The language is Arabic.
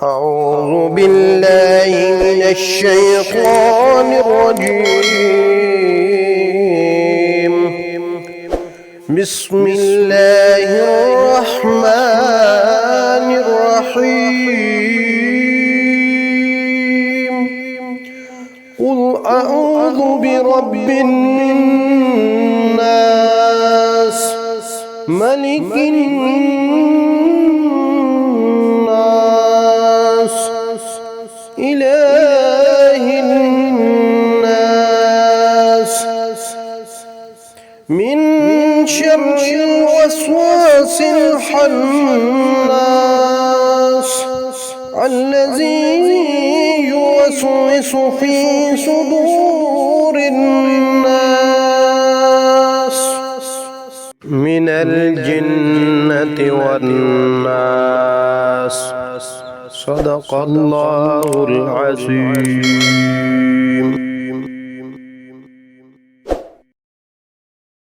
أعوذ بالله من الشيطان الرجيم. بسم الله الرحمن الرحيم. قل أعوذ برب الناس ملك الناس إله الناس من شر الوسواس الخناس الذي يوسوس في صدور الناس من الجنة والناس. صدق الله العظيم.